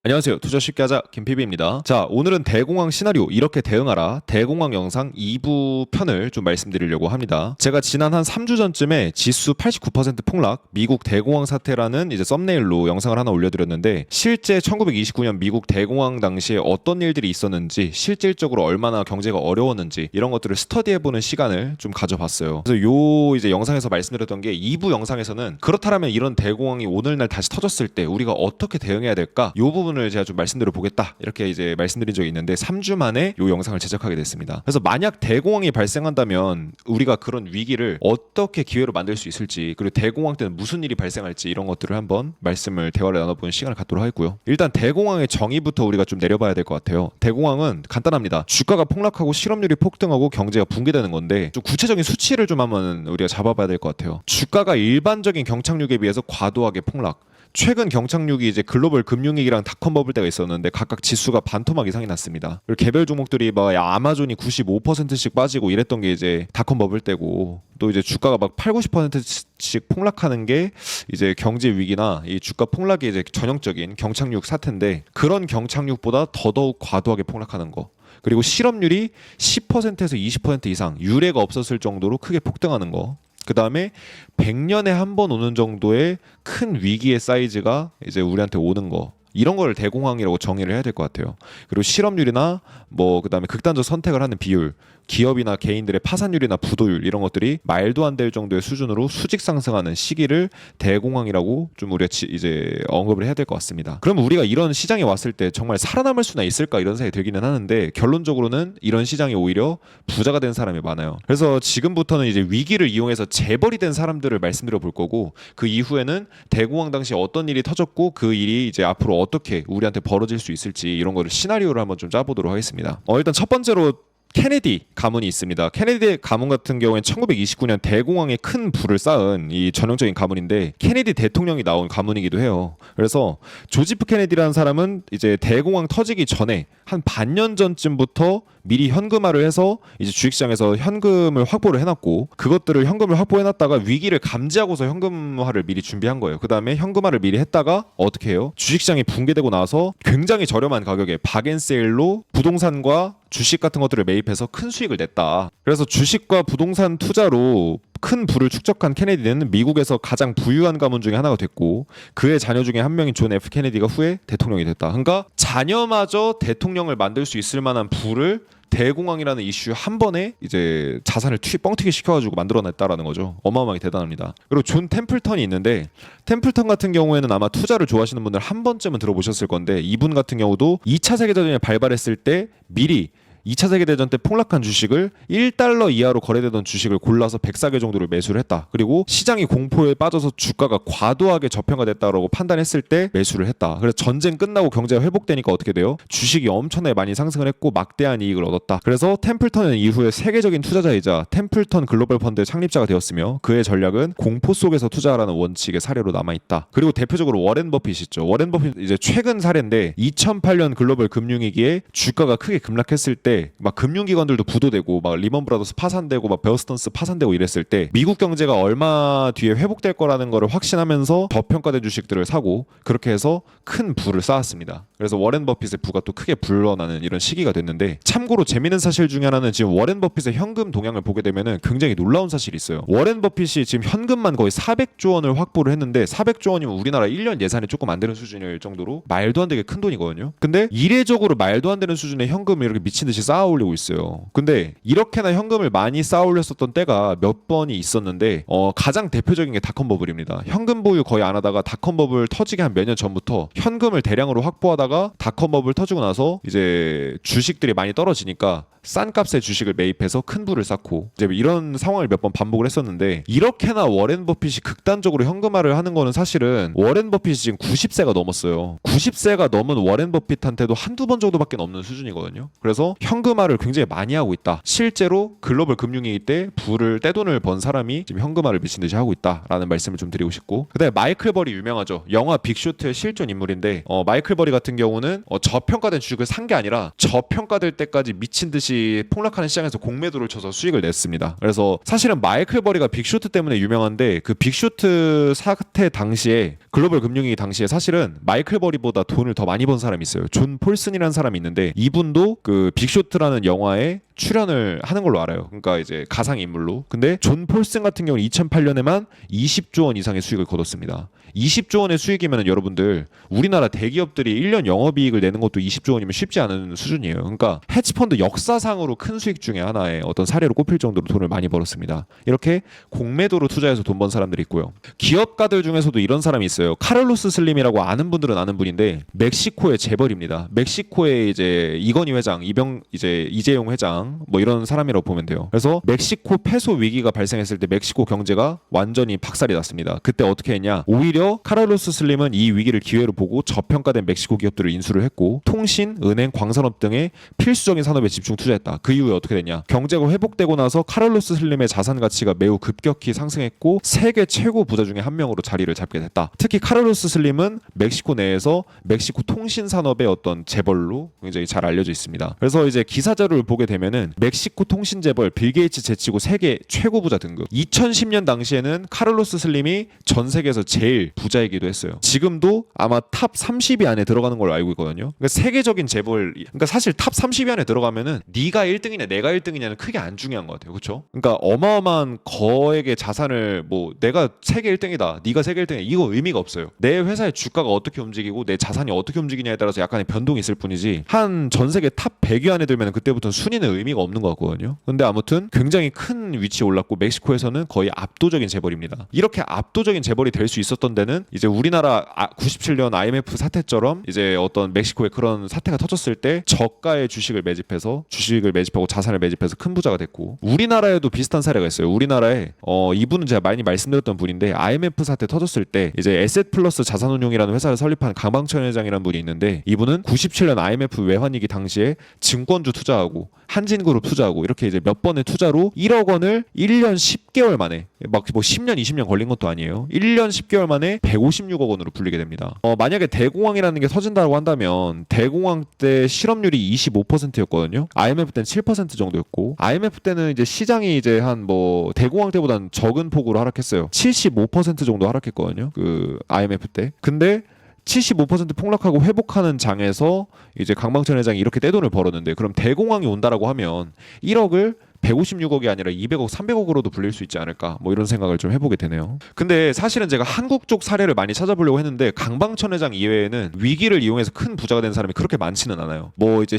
안녕하세요. 투자 쉽게 하자 김PB입니다. 자, 오늘은 대공황 시나리오 이렇게 대응하라 대공황 영상 2부 편을 좀 말씀드리려고 합니다. 제가 지난 한 3주 전쯤에 지수 89% 폭락 미국 대공황 사태라는 이제 썸네일로 영상을 하나 올려드렸는데 실제 1929년 미국 대공황 당시에 어떤 일들이 있었는지 실질적으로 얼마나 경제가 어려웠는지 이런 것들을 스터디해보는 시간을 좀 가져봤어요. 그래서 요 이제 영상에서 말씀드렸던 게 2부 영상에서는 그렇다면 이런 대공황이 오늘날 다시 터졌을 때 우리가 어떻게 대응해야 될까? 요 부분을 제가 좀 말씀드려 보겠다 이렇게 이제 말씀드린 적이 있는데 3주 만에 이 영상을 제작하게 됐습니다. 그래서 만약 대공황이 발생한다면 우리가 그런 위기를 어떻게 기회로 만들 수 있을지, 그리고 대공황 때는 무슨 일이 발생할지 이런 것들을 한번 대화를 나눠보는 시간을 갖도록 하겠고요. 일단 대공황의 정의부터 우리가 좀 내려봐야 될 것 같아요. 대공황은 간단합니다. 주가가 폭락하고 실업률이 폭등하고 경제가 붕괴되는 건데 좀 구체적인 수치를 좀 한번 우리가 잡아봐야 될 것 같아요. 주가가 일반적인 경착륙에 비해서 과도하게 폭락. 최근 경착륙이 이제 글로벌 금융위기랑 닷컴 버블 때가 있었는데 각각 지수가 반토막 이상이 났습니다. 그리고 개별 종목들이 막 아마존이 95%씩 빠지고 이랬던 게 이제 닷컴 버블 때고, 또 이제 주가가 막 8, 90%씩 폭락하는 게 이제 경제 위기나 이 주가 폭락의 이제 전형적인 경착륙 사태인데, 그런 경착륙보다 더더욱 과도하게 폭락하는 거. 그리고 실업률이 10%에서 20% 이상 유례가 없었을 정도로 크게 폭등하는 거. 그 다음에 100년에 한 번 오는 정도의 큰 위기의 사이즈가 이제 우리한테 오는 거, 이런 걸 대공황이라고 정의를 해야 될 것 같아요. 그리고 실업률이나 그 다음에 극단적 선택을 하는 비율, 기업이나 개인들의 파산율이나 부도율, 이런 것들이 말도 안 될 정도의 수준으로 수직 상승하는 시기를 대공황이라고 좀 우리가 이제 언급을 해야 될 것 같습니다. 그럼 우리가 이런 시장에 왔을 때 정말 살아남을 수나 있을까, 이런 생각이 들기는 하는데, 결론적으로는 이런 시장이 오히려 부자가 된 사람이 많아요. 그래서 지금부터는 이제 위기를 이용해서 재벌이 된 사람들을 말씀드려 볼 거고, 그 이후에는 대공황 당시 어떤 일이 터졌고 그 일이 이제 앞으로 어떻게 우리한테 벌어질 수 있을지, 이런 거를 시나리오를 한번 좀 짜보도록 하겠습니다. 일단 첫 번째로 케네디 가문이 있습니다. 케네디 가문 같은 경우에는 1929년 대공황에 큰 부를 쌓은 이 전형적인 가문인데, 케네디 대통령이 나온 가문이기도 해요. 그래서 조지프 케네디라는 사람은 이제 대공황 터지기 전에 한 반년 전쯤부터 미리 현금화를 해서 이제 주식시장에서 현금을 확보를 해놨고, 그것들을 현금을 확보해놨다가 위기를 감지하고서 현금화를 미리 준비한 거예요. 그 다음에 현금화를 미리 했다가 어떻게 해요? 주식시장이 붕괴되고 나서 굉장히 저렴한 가격에 박앤세일로 부동산과 주식 같은 것들을 매입해서 큰 수익을 냈다. 그래서 주식과 부동산 투자로 큰 부를 축적한 케네디는 미국에서 가장 부유한 가문 중에 하나가 됐고, 그의 자녀 중에 한 명인 존 F 케네디가 후에 대통령이 됐다. 그러니까 자녀마저 대통령을 만들 수 있을 만한 부를 대공황이라는 이슈 한 번에 이제 자산을 뻥튀기 시켜가지고 만들어냈다라는 거죠. 어마어마하게 대단합니다. 그리고 존 템플턴이 있는데, 템플턴 같은 경우에는 아마 투자를 좋아하시는 분들 한 번쯤은 들어보셨을 건데, 이분 같은 경우도 2차 세계대전이 발발했을 때 미리 2차 세계대전 때 폭락한 주식을 1달러 이하로 거래되던 주식을 골라서 104개 정도를 매수를 했다. 그리고 시장이 공포에 빠져서 주가가 과도하게 저평가됐다고 판단했을 때 매수를 했다. 그래서 전쟁 끝나고 경제가 회복되니까 어떻게 돼요? 주식이 엄청나게 많이 상승을 했고 막대한 이익을 얻었다. 그래서 템플턴은 이후에 세계적인 투자자이자 템플턴 글로벌 펀드의 창립자가 되었으며, 그의 전략은 공포 속에서 투자하라는 원칙의 사례로 남아있다. 그리고 대표적으로 워렌 버핏이 있죠. 워렌 버핏 이제 최근 사례인데, 2008년 글로벌 금융위기에 주가가 크게 급락했을 때 막 금융기관들도 부도되고 막 리먼 브라더스 파산되고 막 베어스턴스 파산되고 이랬을 때 미국 경제가 얼마 뒤에 회복될 거라는 거를 확신하면서 저평가된 주식들을 사고, 그렇게 해서 큰 부를 쌓았습니다. 그래서 워렌 버핏의 부가 또 크게 불어나는 이런 시기가 됐는데, 참고로 재미있는 사실 중에 하나는 지금 워렌 버핏의 현금 동향을 보게 되면은 굉장히 놀라운 사실이 있어요. 워렌 버핏이 지금 현금만 거의 400조 원을 확보를 했는데, 400조 원이면 우리나라 1년 예산이 조금 안 되는 수준일 정도로 말도 안 되게 큰 돈이거든요. 근데 이례적으로 말도 안 되는 수준의 현금을 이렇게 미친 듯이 쌓아 올리고 있어요. 근데 이렇게나 현금을 많이 쌓아 올렸었던 때가 몇 번이 있었는데, 가장 대표적인 게 닷컴 버블입니다. 현금 보유 거의 안 하다가 닷컴 버블 터지기 한 몇 년 전부터 현금을 대량으로 확보하다가 닷컴 버블 터지고 나서 이제 주식들이 많이 떨어지니까 싼 값의 주식을 매입해서 큰 부를 쌓고, 이제 이런 상황을 몇 번 반복을 했었는데, 이렇게나 워렌 버핏이 극단적으로 현금화를 하는 거는 사실은 워렌 버핏이 지금 90세가 넘었어요. 90세가 넘은 워렌 버핏한테도 한두 번 정도밖에 없는 수준이거든요. 그래서 현금화를 굉장히 많이 하고 있다. 실제로 글로벌 금융위기 때 부를 떼돈을 번 사람이 지금 현금화를 미친 듯이 하고 있다라는 말씀을 좀 드리고 싶고, 그다음에 마이클 버리 유명하죠. 영화 빅쇼트의 실존 인물인데, 마이클 버리 같은 같은 경우는 저평가된 주식을 산 게 아니라 저평가될 때까지 미친 듯이 폭락하는 시장에서 공매도를 쳐서 수익을 냈습니다. 그래서 사실은 마이클 버리가 빅쇼트 때문에 유명한데 그 빅쇼트 사태 당시에 글로벌 금융위기 당시에 사실은 마이클 버리보다 돈을 더 많이 번 사람이 있어요. 존 폴슨이라는 사람이 있는데 이분도 그 빅쇼트라는 영화에 출연을 하는 걸로 알아요. 그러니까 이제 가상 인물로. 근데 존 폴슨 같은 경우는 2008년에만 20조 원 이상의 수익을 거뒀습니다. 20조 원의 수익이면 여러분들 우리나라 대기업들이 1년 영업이익을 내는 것도 20조 원이면 쉽지 않은 수준이에요. 그러니까 헤지펀드 역사상으로 큰 수익 중에 하나의 어떤 사례로 꼽힐 정도로 돈을 많이 벌었습니다. 이렇게 공매도로 투자해서 돈 번 사람들이 있고요. 기업가들 중에서도 이런 사람이 있어요. 카를로스 슬림이라고 아는 분들은 아는 분인데 멕시코의 재벌입니다. 멕시코의 이제 이건희 회장, 이재용 회장 뭐 이런 사람이라고 보면 돼요. 그래서 멕시코 페소 위기가 발생했을 때 멕시코 경제가 완전히 박살이 났습니다. 그때 어떻게 했냐? 오히려 카를로스 슬림은 이 위기를 기회로 보고 저평가된 멕시코 기업들을 인수를 했고 통신, 은행, 광산업 등의 필수적인 산업에 집중 투자했다. 그 이후에 어떻게 됐냐? 경제가 회복되고 나서 카를로스 슬림의 자산 가치가 매우 급격히 상승했고 세계 최고 부자 중에 한 명으로 자리를 잡게 됐다. 특히 카를로스 슬림은 멕시코 내에서 멕시코 통신 산업의 어떤 재벌로 굉장히 잘 알려져 있습니다. 그래서 이제 기사 자료를 보게 되면은 멕시코 통신 재벌 빌 게이츠 제치고 세계 최고 부자 등급. 2010년 당시에는 카를로스 슬림이 전 세계에서 제일 부자이기도 했어요. 지금도 아마 탑 30위 안에 들어가는 걸로 알고 있거든요. 그러니까 세계적인 재벌, 그러니까 사실 탑 30위 안에 들어가면은 네가 1등이냐 내가 1등이냐는 크게 안 중요한 것 같아요. 그렇죠? 그러니까 어마어마한 거액의 자산을 뭐 내가 세계 1등이다, 네가 세계 1등이다 이거 의미가 없어요. 내 회사의 주가가 어떻게 움직이고 내 자산이 어떻게 움직이냐에 따라서 약간의 변동이 있을 뿐이지 한 전 세계 탑 100위 안에 들면 그때부터 순위는 의미가 없는 것 같거든요. 근데 아무튼 굉장히 큰 위치에 올랐고 멕시코에서는 거의 압도적인 재벌입니다. 이렇게 압도적인 재벌이 될 수 있었던 데는 이제 우리나라 97년 IMF 사태처럼 이제 어떤 멕시코에 그런 사태가 터졌을 때 저가의 주식을 매집하고 자산을 매집해서 큰 부자가 됐고 우리나라에도 비슷한 사례가 있어요. 우리나라에 이분은 제가 많이 말씀드렸던 분인데 IMF 사태 터졌을 때 이제 에셋 플러스 자산운용이라는 회사를 설립한 강방천 회장이라는 분이 있는데 이분은 97년 IMF 외환위기 당시에 증권주 투자하고 한진그룹 투자하고 이렇게 이제 몇 번의 투자로 1억 원을 1년 10개월 만에 막 뭐 10년 20년 걸린 것도 아니에요. 1년 10개월 만에 156억 원으로 불리게 됩니다. 만약에 대공황이라는 게 터진다고 한다면 대공황 때 실업률이 25%였거든요. IMF 때는 7% 정도였고 IMF 때는 이제 시장이 이제 한 뭐 대공황 때보다는 적은 폭으로 하락했어요. 75% 정도 하락했거든요. 그 IMF 때. 근데 75% 폭락하고 회복하는 장에서 이제 강방천 회장이 이렇게 떼돈을 벌었는데 그럼 대공황이 온다라고 하면 1억을 156억이 아니라 200억, 300억으로도 불릴 수 있지 않을까 뭐 이런 생각을 좀 해보게 되네요. 근데 사실은 제가 한국 쪽 사례를 많이 찾아보려고 했는데 강방천 회장 이외에는 위기를 이용해서 큰 부자가 된 사람이 그렇게 많지는 않아요. 뭐 이제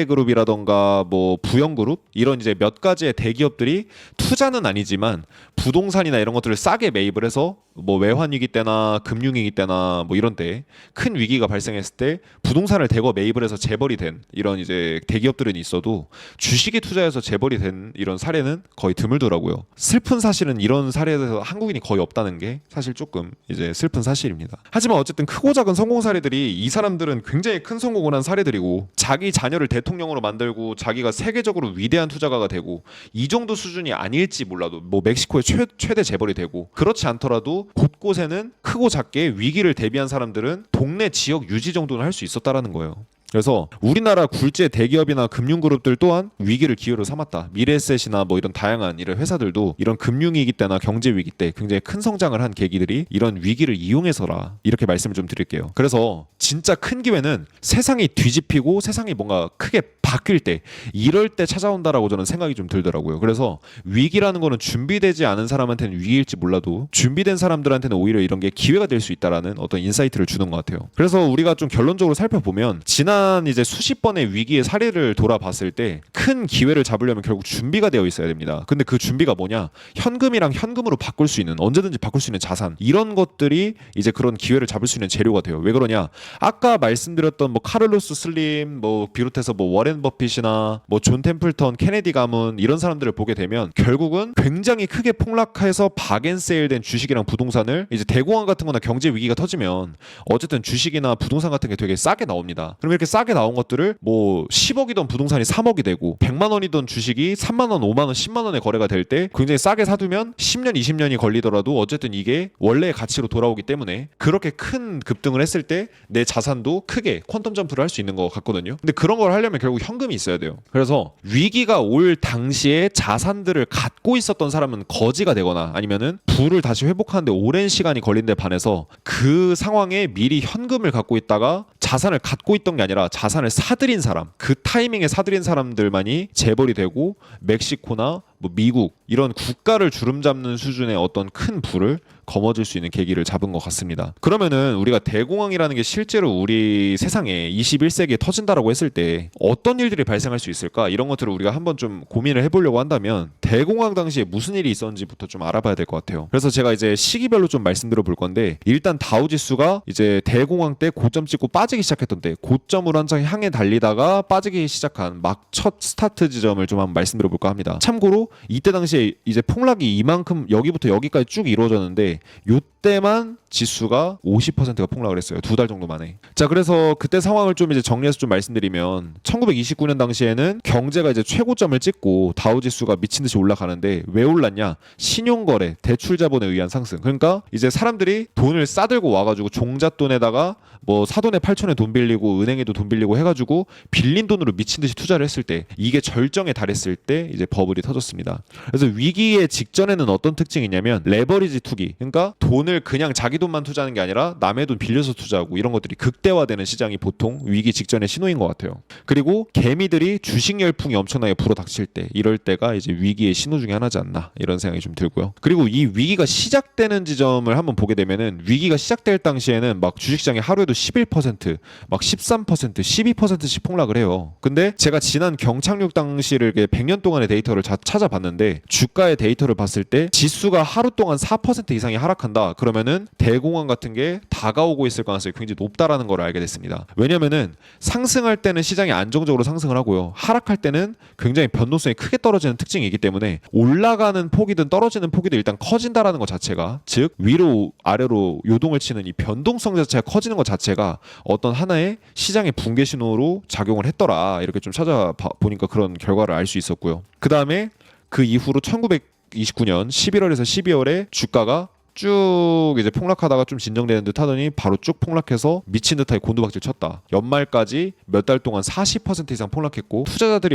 신세계그룹이라던가 뭐 부영그룹 이런 이제 몇 가지의 대기업들이 투자는 아니지만 부동산이나 이런 것들을 싸게 매입을 해서 뭐 외환위기 때나 금융위기 때나 뭐 이런 때 큰 위기가 발생했을 때 부동산을 대거 매입을 해서 재벌이 된 이런 이제 대기업들은 있어도 주식에 투자해서 재벌이 된 이런 사례는 거의 드물더라고요. 슬픈 사실은 이런 사례에 대해서 한국인이 거의 없다는 게 사실 조금 이제 슬픈 사실입니다. 하지만 어쨌든 크고 작은 성공 사례들이 이 사람들은 굉장히 큰 성공을 한 사례들이고 자기 자녀를 대통령으로 만들고 자기가 세계적으로 위대한 투자가가 되고 이 정도 수준이 아닐지 몰라도 뭐 멕시코의 최대 재벌이 되고 그렇지 않더라도 곳곳에는 크고 작게 위기를 대비한 사람들은 동네 지역 유지 정도는 할 수 있었다라는 거예요. 그래서 우리나라 굴지의 대기업이나 금융그룹들 또한 위기를 기회로 삼았다. 미래에셋이나 뭐 이런 다양한 이런 회사들도 이런 금융위기 때나 경제위기 때 굉장히 큰 성장을 한 계기들이 이런 위기를 이용해서라 이렇게 말씀을 좀 드릴게요. 그래서 진짜 큰 기회는 세상이 뒤집히고 세상이 뭔가 크게 바뀔 때 이럴 때 찾아온다라고 저는 생각이 좀 들더라고요. 그래서 위기라는 거는 준비되지 않은 사람한테는 위기일지 몰라도 준비된 사람들한테는 오히려 이런 게 기회가 될 수 있다라는 어떤 인사이트를 주는 것 같아요. 그래서 우리가 좀 결론적으로 살펴보면 지난 이제 수십 번의 위기의 사례를 돌아봤을 때 큰 기회를 잡으려면 결국 준비가 되어 있어야 됩니다. 근데 그 준비가 뭐냐? 현금이랑 현금으로 바꿀 수 있는 언제든지 바꿀 수 있는 자산 이런 것들이 이제 그런 기회를 잡을 수 있는 재료가 돼요. 왜 그러냐? 아까 말씀드렸던 뭐 카를로스 슬림 뭐 비롯해서 뭐 워렌 버핏이나 뭐 존 템플턴, 케네디 가문 이런 사람들을 보게 되면 결국은 굉장히 크게 폭락해서 박앤세일된 주식이랑 부동산을 이제 대공황 같은 거나 경제 위기가 터지면 어쨌든 주식이나 부동산 같은 게 되게 싸게 나옵니다. 그럼 이렇게 싸게 나온 것들을 뭐 10억이던 부동산이 3억이 되고 100만 원이던 주식이 3만 원, 5만 원, 10만 원에 거래가 될 때 굉장히 싸게 사두면 10년, 20년이 걸리더라도 어쨌든 이게 원래의 가치로 돌아오기 때문에 그렇게 큰 급등을 했을 때 내 자산도 크게 퀀텀 점프를 할 수 있는 것 같거든요. 근데 그런 걸 하려면 결국 현금이 있어야 돼요. 그래서 위기가 올 당시에 자산들을 갖고 있었던 사람은 거지가 되거나 아니면은 부를 다시 회복하는데 오랜 시간이 걸린 데 반해서 그 상황에 미리 현금을 갖고 있다가 자산을 갖고 있던 게 아니라 자산을 사들인 사람, 그 타이밍에 사들인 사람들만이 재벌이 되고 멕시코나 뭐 미국 이런 국가를 주름잡는 수준의 어떤 큰 부를 거머쥘 수 있는 계기를 잡은 것 같습니다. 그러면은 우리가 대공황이라는 게 실제로 우리 세상에 21세기에 터진다라고 했을 때 어떤 일들이 발생할 수 있을까? 이런 것들을 우리가 한번 좀 고민을 해보려고 한다면 대공황 당시에 무슨 일이 있었는지부터 좀 알아봐야 될 것 같아요. 그래서 제가 이제 시기별로 좀 말씀드려 볼 건데 일단 다우지수가 이제 대공황 때 고점 찍고 빠지기 시작했던 때 고점으로 한창 향해 달리다가 빠지기 시작한 막 첫 스타트 지점을 좀 한번 말씀드려 볼까 합니다. 참고로 이때 당시에 이제 폭락이 이만큼 여기부터 여기까지 쭉 이루어졌는데 요때만 지수가 50%가 폭락을 했어요. 2달 정도 만에. 자, 그래서 그때 상황을 좀 이제 정리해서 좀 말씀드리면 1929년 당시에는 경제가 이제 최고점을 찍고 다우지수가 미친 듯이 올라가는데 왜 올랐냐? 신용거래, 대출 자본에 의한 상승. 그러니까 이제 사람들이 돈을 싸들고 와가지고 종잣돈에다가 뭐 사돈의 8촌에 돈 빌리고 은행에도 돈 빌리고 해가지고 빌린 돈으로 미친 듯이 투자를 했을 때 이게 절정에 달했을 때 이제 버블이 터졌습니다. 그래서 위기의 직전에는 어떤 특징이 있냐면 레버리지 투기. 그러니까 돈을 그냥 자기 돈만 투자하는 게 아니라 남의 돈 빌려서 투자하고 이런 것들이 극대화되는 시장이 보통 위기 직전의 신호인 것 같아요. 그리고 개미들이 주식 열풍이 엄청나게 불어닥칠 때 이럴 때가 이제 위기의 신호 중에 하나지 않나 이런 생각이 좀 들고요. 그리고 이 위기가 시작되는 지점을 한번 보게 되면은 위기가 시작될 당시에는 막 주식시장이 하루에도 11%, 막 13%, 12%씩 폭락을 해요. 근데 제가 지난 경착륙 당시를 100년 동안의 데이터를 찾아봤는데 주가의 데이터를 봤을 때 지수가 하루 동안 4% 이상이 하락한다. 그러면은 대공황 같은 게 다가오고 있을 가능성이 굉장히 높다라는 걸 알게 됐습니다. 왜냐면은 상승할 때는 시장이 안정적으로 상승을 하고요. 하락할 때는 굉장히 변동성이 크게 떨어지는 특징이 있기 때문에 올라가는 폭이든 떨어지는 폭이든 일단 커진다라는 것 자체가 즉 위로 아래로 요동을 치는 이 변동성 자체가 커지는 것 자체가 어떤 하나의 시장의 붕괴 신호로 작용을 했더라. 이렇게 좀 찾아보니까 그런 결과를 알 수 있었고요. 그 다음에 그 이후로 1929년 11월에서 12월에 주가가 쭉 이제 폭락하다가 좀 진정되는 듯 하더니 바로 쭉 폭락해서 미친 듯하게 곤두박질 쳤다. 연말까지 몇 달 동안 40% 이상 폭락했고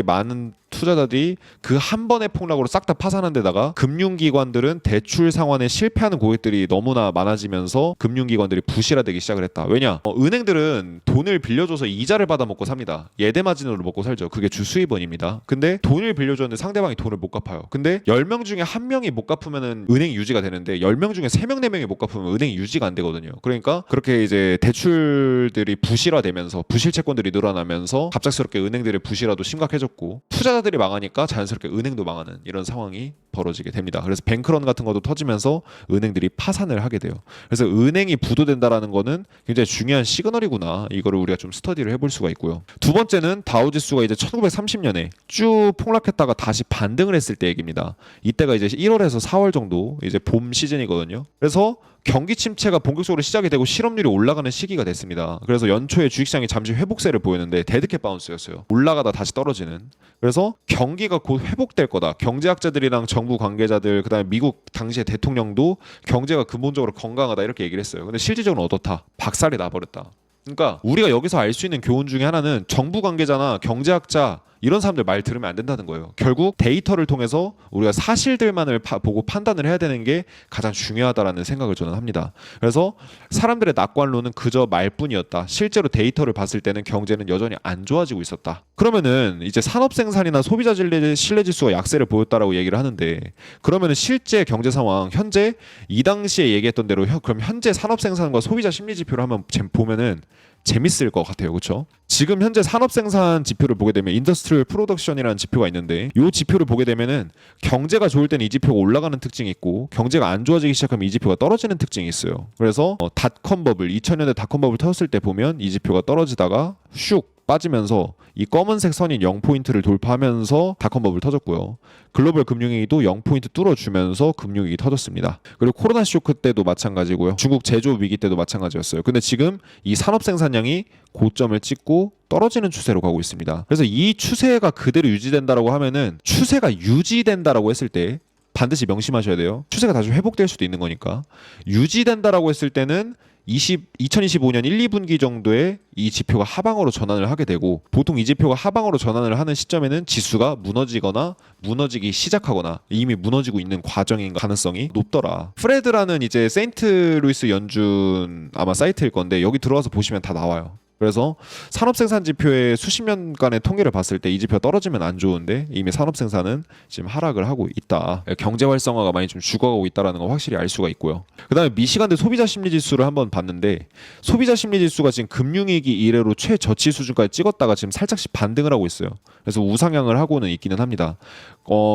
많은 투자자들이 그 한 번의 폭락으로 싹 다 파산한 데다가 금융기관들은 대출 상환에 실패하는 고객들이 너무나 많아지면서 금융기관들이 부실화되기 시작을 했다. 왜냐? 은행들은 돈을 빌려줘서 이자를 받아먹고 삽니다. 예대마진으로 먹고 살죠. 그게 주수입원입니다. 근데 돈을 빌려줬는데 상대방이 돈을 못 갚아요. 근데 10명 중에 1명이 못 갚으면 은행이 유지가 되는데 10명 중에 3명, 4명이 못 갚으면 은행이 유지가 안 되거든요. 그러니까 그렇게 이제 대출들이 부실화되면서 부실 채권들이 늘어나면서 갑작스럽게 은행들의 부실화도 심각해졌고 투자자들이 망하니까 자연스럽게 은행도 망하는 이런 상황이 벌어지게 됩니다. 그래서 뱅크런 같은 것도 터지면서 은행들이 파산을 하게 돼요. 그래서 은행이 부도된다라는 거는 굉장히 중요한 시그널이구나. 이거를 우리가 좀 스터디를 해볼 수가 있고요. 두 번째는 다우지수가 이제 1930년에 쭉 폭락했다가 다시 반등을 했을 때 얘기입니다. 이때가 이제 1월에서 4월 정도 이제 봄 시즌이거든요. 그래서 경기 침체가 본격적으로 시작이 되고 실업률이 올라가는 시기가 됐습니다. 그래서 연초에 주식시장이 잠시 회복세를 보였는데 데드캣 바운스였어요. 올라가다 다시 떨어지는. 그래서 경기가 곧 회복될 거다. 경제학자들이랑 정부 관계자들 그다음에 미국 당시의 대통령도 경제가 근본적으로 건강하다 이렇게 얘기를 했어요. 근데 실질적으로 어떻다? 박살이 나버렸다. 그러니까 우리가 여기서 알 수 있는 교훈 중에 하나는 정부 관계자나 경제학자 이런 사람들 말 들으면 안 된다는 거예요. 결국 데이터를 통해서 우리가 사실들만을 보고 판단을 해야 되는 게 가장 중요하다라는 생각을 저는 합니다. 그래서 사람들의 낙관론은 그저 말뿐이었다. 실제로 데이터를 봤을 때는 경제는 여전히 안 좋아지고 있었다. 그러면은 이제 산업 생산이나 소비자 신뢰 지수가 약세를 보였다라고 얘기를 하는데 그러면은 실제 경제 상황 현재 이 당시에 얘기했던 대로 그럼 현재 산업 생산과 소비자 심리 지표를 한번 보면은 재밌을 것 같아요. 그렇죠? 지금 현재 산업 생산 지표를 보게 되면 인더스트리얼 프로덕션이라는 지표가 있는데 이 지표를 보게 되면은 경제가 좋을 때는 이 지표가 올라가는 특징이 있고 경제가 안 좋아지기 시작하면 이 지표가 떨어지는 특징이 있어요. 그래서 닷컴 버블 2000년대 닷컴 버블 터졌을 때 보면 이 지표가 떨어지다가 슉 빠지면서 이 검은색 선인 0포인트를 돌파하면서 닷컴 버블 터졌고요. 글로벌 금융위기도 0포인트 뚫어주면서 금융위기 터졌습니다. 그리고 코로나 쇼크 때도 마찬가지고요. 중국 제조업 위기 때도 마찬가지였어요. 근데 지금 이 산업 생산량이 고점을 찍고 떨어지는 추세로 가고 있습니다. 그래서 이 추세가 그대로 유지된다라고 하면은 추세가 유지된다라고 했을 때 반드시 명심하셔야 돼요. 추세가 다시 회복될 수도 있는 거니까. 유지된다라고 했을 때는 2025년 1, 2분기 정도에 이 지표가 하방으로 전환을 하게 되고, 보통 이 지표가 하방으로 전환을 하는 시점에는 지수가 무너지거나 무너지기 시작하거나 이미 무너지고 있는 과정인 가능성이 높더라. 프레드라는 이제 세인트루이스 연준 아마 사이트일 건데 여기 들어와서 보시면 다 나와요. 그래서 산업생산 지표의 수십 년간의 통계를 봤을 때 이 지표가 떨어지면 안 좋은데 이미 산업생산은 지금 하락을 하고 있다. 경제 활성화가 많이 좀 죽어가고 있다는 거 확실히 알 수가 있고요. 그 다음에 미시간대 소비자 심리 지수를 한번 봤는데, 소비자 심리 지수가 지금 금융위기 이래로 최저치 수준까지 찍었다가 지금 살짝씩 반등을 하고 있어요. 그래서 우상향을 하고는 있기는 합니다.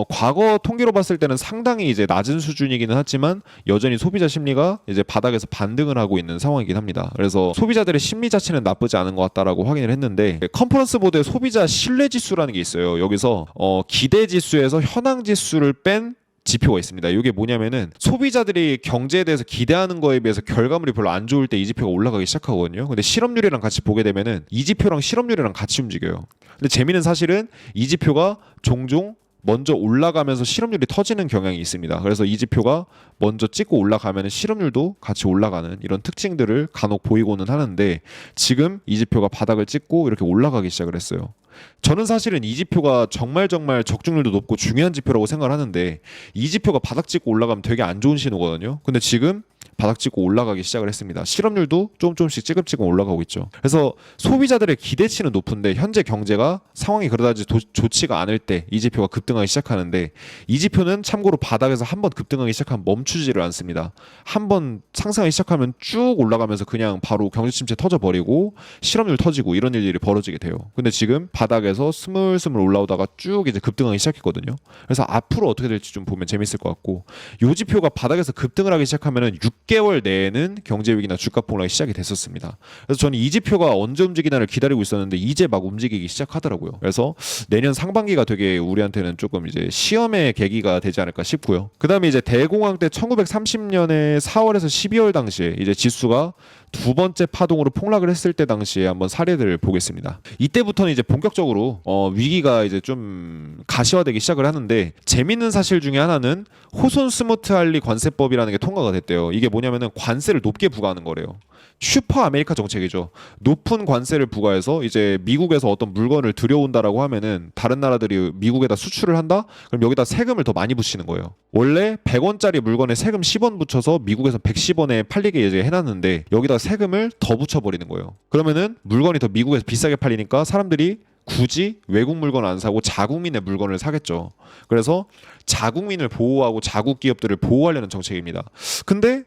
과거 통계로 봤을 때는 상당히 이제 낮은 수준이기는 하지만 여전히 소비자 심리가 이제 바닥에서 반등을 하고 있는 상황이긴 합니다. 그래서 소비자들의 심리 자체는 나쁘지 않은 것 같다라고 확인을 했는데, 컨퍼런스 보드에 소비자 신뢰 지수라는 게 있어요. 여기서 기대 지수에서 현황 지수를 뺀 지표가 있습니다. 이게 뭐냐면은 소비자들이 경제에 대해서 기대하는 거에 비해서 결과물이 별로 안 좋을 때 이 지표가 올라가기 시작하거든요. 근데 실업률이랑 같이 보게 되면은 이 지표랑 실업률이랑 같이 움직여요. 근데 재미있는 사실은 이 지표가 종종 먼저 올라가면서 실업률이 터지는 경향이 있습니다. 그래서 이 지표가 먼저 찍고 올라가면 실업률도 같이 올라가는 이런 특징들을 간혹 보이고는 하는데, 지금 이 지표가 바닥을 찍고 이렇게 올라가기 시작을 했어요. 저는 사실은 이 지표가 정말 적중률도 높고 중요한 지표라고 생각을 하는데, 이 지표가 바닥 찍고 올라가면 되게 안 좋은 신호거든요. 근데 지금 바닥 찍고 올라가기 시작을 했습니다. 실업률도 조금씩 찌급찌급 올라가고 있죠. 그래서 소비자들의 기대치는 높은데 현재 경제가 상황이 그러다지 좋지가 않을 때 이 지표가 급등하기 시작하는데, 이 지표는 참고로 바닥에서 한번 급등하기 시작하면 멈추지를 않습니다. 한번 상승하기 시작하면 쭉 올라가면서 그냥 바로 경제 침체 터져버리고 실업률 터지고 이런 일들이 벌어지게 돼요. 근데 지금 바닥에서 스물스물 올라오다가 쭉 이제 급등하기 시작했거든요. 그래서 앞으로 어떻게 될지 좀 보면 재밌을 것 같고, 이 지표가 바닥에서 급등을 하기 시작하면은 6개월 내에는 경제 위기나 주가 폭락이 시작이 됐었습니다. 그래서 저는 이 지표가 언제 움직이나를 기다리고 있었는데 이제 막 움직이기 시작하더라고요. 그래서 내년 상반기가 되게 우리한테는 조금 이제 시험의 계기가 되지 않을까 싶고요. 그다음에 이제 대공황 때 1930년에 4월에서 12월 당시에 이제 지수가 두 번째 파동으로 폭락을 했을 때 당시에 한번 사례들을 보겠습니다. 이때부터는 이제 본격적으로 위기가 이제 좀 가시화되기 시작을 하는데, 재밌는 사실 중에 하나는 호손 스무트 할리 관세법이라는 게 통과가 됐대요. 이게 뭐냐면은 관세를 높게 부과하는 거래요. 슈퍼 아메리카 정책이죠. 높은 관세를 부과해서 이제 미국에서 어떤 물건을 들여온다라고 하면은 다른 나라들이 미국에다 수출을 한다? 그럼 여기다 세금을 더 많이 붙이는 거예요. 원래 100원짜리 물건에 세금 10원 붙여서 미국에서 110원에 팔리게 이제 해놨는데 여기다 세금을 더 붙여버리는 거예요. 그러면은 물건이 더 미국에서 비싸게 팔리니까 사람들이 굳이 외국 물건 안 사고 자국민의 물건을 사겠죠. 그래서 자국민을 보호하고 자국 기업들을 보호하려는 정책입니다. 근데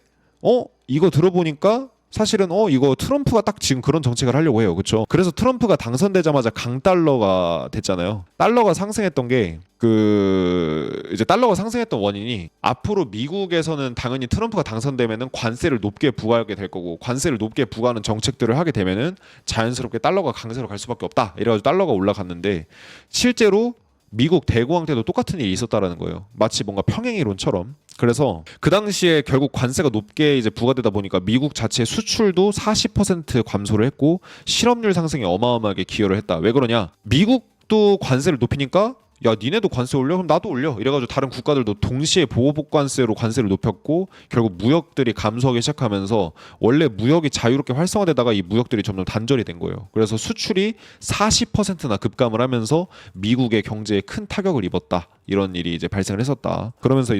이거 들어보니까 사실은 이거 트럼프가 딱 지금 그런 정책을 하려고 해요. 그렇죠? 그래서 트럼프가 당선되자마자 강달러가 됐잖아요. 달러가 상승했던 게 이제 달러가 상승했던 원인이, 앞으로 미국에서는 당연히 트럼프가 당선되면은 관세를 높게 부과하게 될 거고, 관세를 높게 부과하는 정책들을 하게 되면은 자연스럽게 달러가 강세로 갈 수밖에 없다. 이래가지고 달러가 올라갔는데, 실제로 미국 대공황 때도 똑같은 일이 있었다라는 거예요. 마치 뭔가 평행이론처럼. 그래서 그 당시에 결국 관세가 높게 이제 부과되다 보니까 미국 자체 수출도 40% 감소를 했고 실업률 상승에 어마어마하게 기여를 했다. 왜 그러냐? 미국도 관세를 높이니까 야 니네도 관세 올려? 그럼 나도 올려. 이래가지고 다른 국가들도 동시에 보호복 관세로 관세를 높였고, 결국 무역들이 감소하기 시작하면서 원래 무역이 자유롭게 활성화되다가 이 무역들이 점점 단절이 된 거예요. 그래서 수출이 40%나 급감을 하면서 미국의 경제에 큰 타격을 입었다. 이런 일이 이제 발생을 했었다. 그러면서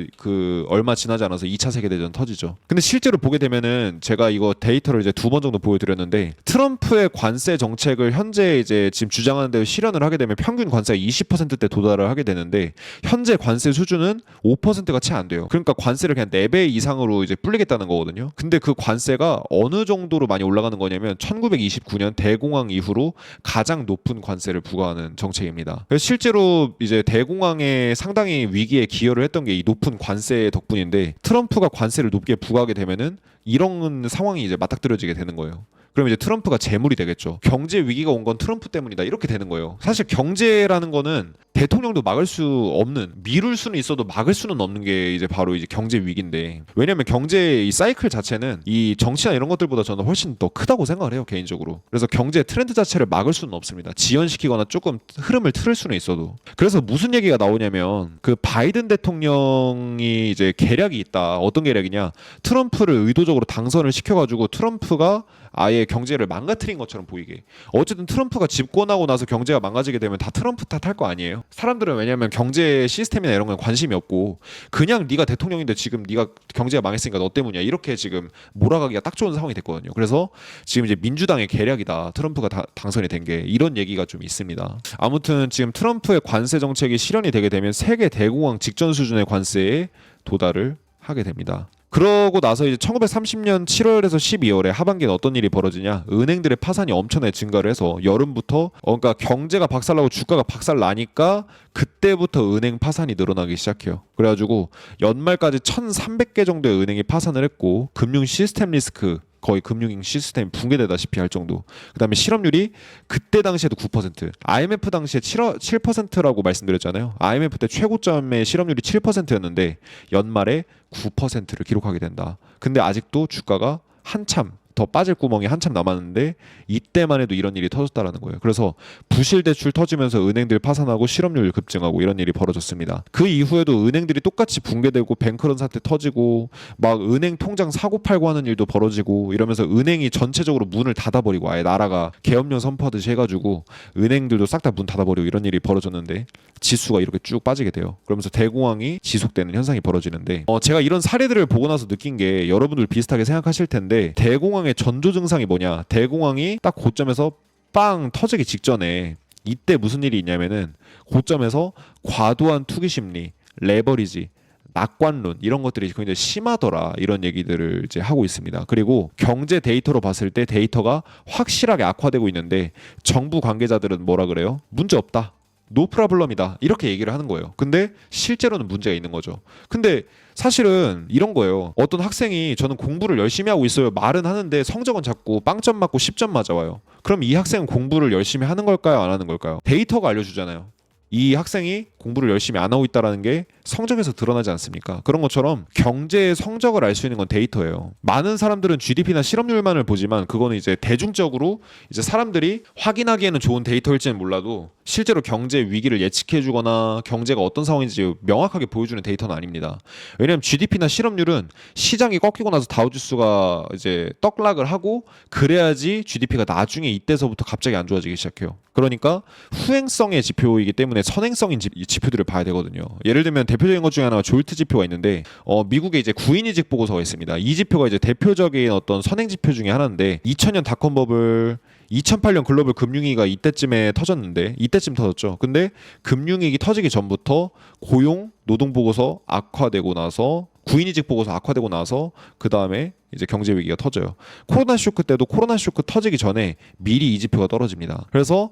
얼마 지나지 않아서 2차 세계대전 터지죠. 근데 실제로 보게 되면은 제가 이거 데이터를 이제 2번 정도 보여드렸는데, 트럼프의 관세 정책을 현재 이제 지금 주장하는 대로 실현을 하게 되면 평균 관세가 20%대 도달을 하게 되는데, 현재 관세 수준은 5%가 채 안 돼요. 그러니까 관세를 그냥 4배 이상으로 이제 불리겠다는 거거든요. 근데 그 관세가 어느 정도로 많이 올라가는 거냐면 1929년 대공황 이후로 가장 높은 관세를 부과하는 정책입니다. 그래서 실제로 이제 대공황의 상당히 위기에 기여를 했던 게 이 높은 관세 덕분인데, 트럼프가 관세를 높게 부과하게 되면은 이런 상황이 이제 맞닥뜨려지게 되는 거예요. 그럼 이제 트럼프가 재물이 되겠죠. 경제 위기가 온 건 트럼프 때문이다. 이렇게 되는 거예요. 사실 경제라는 거는 대통령도 막을 수 없는, 미룰 수는 있어도 막을 수는 없는 게 이제 바로 이제 경제 위기인데, 왜냐면 경제의 이 사이클 자체는 이 정치나 이런 것들보다 저는 훨씬 더 크다고 생각을 해요, 개인적으로. 그래서 경제 트렌드 자체를 막을 수는 없습니다. 지연시키거나 조금 흐름을 틀을 수는 있어도. 그래서 무슨 얘기가 나오냐면, 그 바이든 대통령이 이제 계략이 있다. 어떤 계략이냐? 트럼프를 의도적으로 당선을 시켜가지고 트럼프가 아예 경제를 망가뜨린 것처럼 보이게. 어쨌든 트럼프가 집권하고 나서 경제가 망가지게 되면 다 트럼프 탓할 거 아니에요. 사람들은 왜냐면 경제 시스템이나 이런 건 관심이 없고, 그냥 네가 대통령인데 지금 네가 경제가 망했으니까 너 때문이야, 이렇게 지금 몰아가기가 딱 좋은 상황이 됐거든요. 그래서 지금 이제 민주당의 계략이다, 트럼프가 당선이 된 게, 이런 얘기가 좀 있습니다. 아무튼 지금 트럼프의 관세 정책이 실현이 되게 되면 세계 대공황 직전 수준의 관세에 도달을 하게 됩니다. 그러고 나서 이제 1930년 7월에서 12월에 하반기엔 어떤 일이 벌어지냐? 은행들의 파산이 엄청나게 증가를 해서 여름부터 그러니까 경제가 박살나고 주가가 박살나니까 그때부터 은행 파산이 늘어나기 시작해요. 그래가지고 연말까지 1,300개 정도의 은행이 파산을 했고, 금융 시스템 리스크, 거의 금융 시스템이 붕괴되다시피 할 정도. 그다음에 실업률이 그때 당시에도 9%, IMF 당시에 7%라고 말씀드렸잖아요. IMF 때 최고점의 실업률이 7%였는데 연말에 9%를 기록하게 된다. 근데 아직도 주가가 한참 더 빠질 구멍이 한참 남았는데 이때만 해도 이런 일이 터졌다라는 거예요. 그래서 부실 대출 터지면서 은행들 파산하고 실업률 급증하고 이런 일이 벌어졌습니다. 그 이후에도 은행들이 똑같이 붕괴되고 뱅크런 사태 터지고 막 은행 통장 사고 팔고 하는 일도 벌어지고 이러면서 은행이 전체적으로 문을 닫아버리고, 아예 나라가 계엄령 선포하듯이 해가지고 은행들도 싹 다 문 닫아버리고 이런 일이 벌어졌는데 지수가 이렇게 쭉 빠지게 돼요. 그러면서 대공황이 지속되는 현상이 벌어지는데, 제가 이런 사례들을 보고 나서 느낀 게, 여러분들 비슷하게 생각하실 텐데, 대공황의 전조 증상이 뭐냐? 대공황이 딱 고점에서 빵 터지기 직전에 이때 무슨 일이 있냐면은, 고점에서 과도한 투기 심리, 레버리지, 낙관론 이런 것들이 굉장히 심하더라, 이런 얘기들을 이제 하고 있습니다. 그리고 경제 데이터로 봤을 때 데이터가 확실하게 악화되고 있는데 정부 관계자들은 뭐라 그래요? 문제 없다, 노프라블럼이다, 이렇게 얘기를 하는 거예요. 근데 실제로는 문제가 있는 거죠. 근데 사실은 이런 거예요. 어떤 학생이 저는 공부를 열심히 하고 있어요 말은 하는데 성적은 자꾸 빵점 맞고 10점 맞아와요. 그럼 이 학생은 공부를 열심히 하는 걸까요, 안 하는 걸까요? 데이터가 알려주잖아요. 이 학생이 공부를 열심히 안 하고 있다는 게 성적에서 드러나지 않습니까? 그런 것처럼 경제의 성적을 알 수 있는 건 데이터예요. 많은 사람들은 GDP나 실업률만을 보지만 그거는 이제 대중적으로 이제 사람들이 확인하기에는 좋은 데이터일지는 몰라도 실제로 경제 위기를 예측해주거나 경제가 어떤 상황인지 명확하게 보여주는 데이터는 아닙니다. 왜냐하면 GDP나 실업률은 시장이 꺾이고 나서 다우지수가 이제 떡락을 하고 그래야지 GDP가 나중에 이때서부터 갑자기 안 좋아지기 시작해요. 그러니까 후행성의 지표이기 때문에 선행성인 지표들을 봐야 되거든요. 예를 들면 대표적인 것 중에 하나가 졸트 지표가 있는데, 미국에 이제 9인 이직 보고서가 있습니다. 이 지표가 이제 대표적인 어떤 선행 지표 중에 하나인데, 2000년 닷컴 버블, 2008년 글로벌 금융위기가 이때쯤에 터졌는데, 이때쯤 터졌죠. 근데 금융위기 터지기 전부터 고용, 노동 보고서 악화되고 나서, 9인 이직 보고서 악화되고 나서 그 다음에 이제 경제 위기가 터져요. 코로나 쇼크 때도 코로나 쇼크 터지기 전에 미리 이 지표가 떨어집니다. 그래서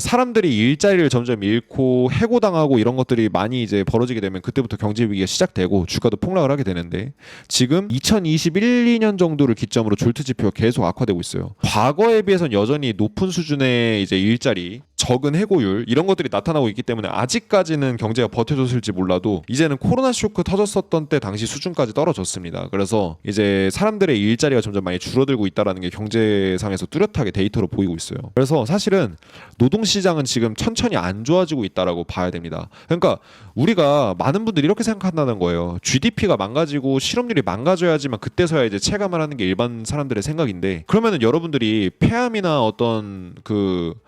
사람들이 일자리를 점점 잃고 해고당하고 이런 것들이 많이 이제 벌어지게 되면 그때부터 경제 위기가 시작되고 주가도 폭락을 하게 되는데, 지금 2021, 2년 정도를 기점으로 졸트 지표가 계속 악화되고 있어요. 과거에 비해서는 여전히 높은 수준의 이제 일자리, 적은 해고율 이런 것들이 나타나고 있기 때문에 아직까지는 경제가 버텨줬을지 몰라도 이제는 코로나 쇼크 터졌었던 때 당시 수준까지 떨어졌습니다. 그래서 이제 사람들의 일자리가 점점 많이 줄어들고 있다는 게 경제상에서 뚜렷하게 데이터로 보이고 있어요. 그래서 사실은 노동시장은 지금 천천히 안 좋아지고 있다라고 봐야 됩니다. 그러니까 우리가 많은 분들이 이렇게 생각한다는 거예요. GDP가 망가지고 실업률이 망가져야지만 그때서야 이제 체감을 하는 게 일반 사람들의 생각인데, 그러면은 여러분들이 폐암이나 어떤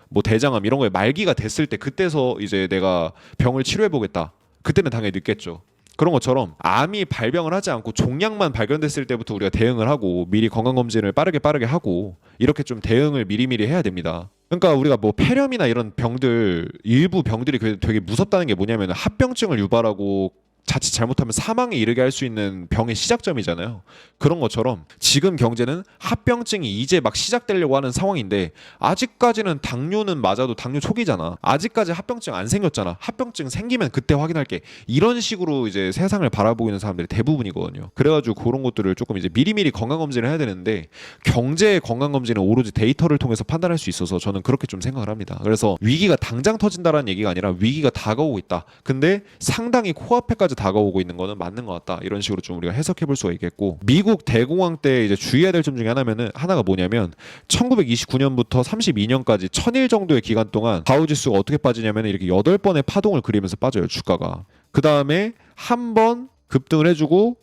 뭐 대장암 이런 거에 말기가 됐을 때 그때서 이제 내가 병을 치료해 보겠다, 그때는 당연히 늦겠죠. 그런 것처럼 암이 발병을 하지 않고 종양만 발견됐을 때부터 우리가 대응을 하고 미리 건강검진을 빠르게 하고 이렇게 좀 대응을 미리미리 해야 됩니다. 그러니까 우리가 뭐 폐렴이나 이런 병들, 일부 병들이 되게 무섭다는 게 뭐냐면 합병증을 유발하고 자칫 잘못하면 사망에 이르게 할 수 있는 병의 시작점이잖아요. 그런 것처럼 지금 경제는 합병증이 이제 막 시작되려고 하는 상황인데 아직까지는 당뇨는 맞아도 당뇨 초기잖아. 아직까지 합병증 안 생겼잖아. 합병증 생기면 그때 확인할게. 이런 식으로 이제 세상을 바라보고 있는 사람들이 대부분이거든요. 그래가지고 그런 것들을 조금 이제 미리미리 건강검진을 해야 되는데 경제의 건강검진은 오로지 데이터를 통해서 판단할 수 있어서 저는 그렇게 좀 생각을 합니다. 그래서 위기가 당장 터진다라는 얘기가 아니라 위기가 다가오고 있다. 근데 상당히 코앞에까지 다가오고 있는 거는 맞는 것 같다. 이런 식으로 좀 우리가 해석해 볼 수가 있겠고 미국 대공황 때 이제 주의해야 될 점 중에 하나가 뭐냐면 1929년부터 32년까지 1000일 정도의 기간 동안 다우지수가 어떻게 빠지냐면 이렇게 8번의 파동을 그리면서 빠져요. 주가가. 그 다음에 한 번 급등을 해주고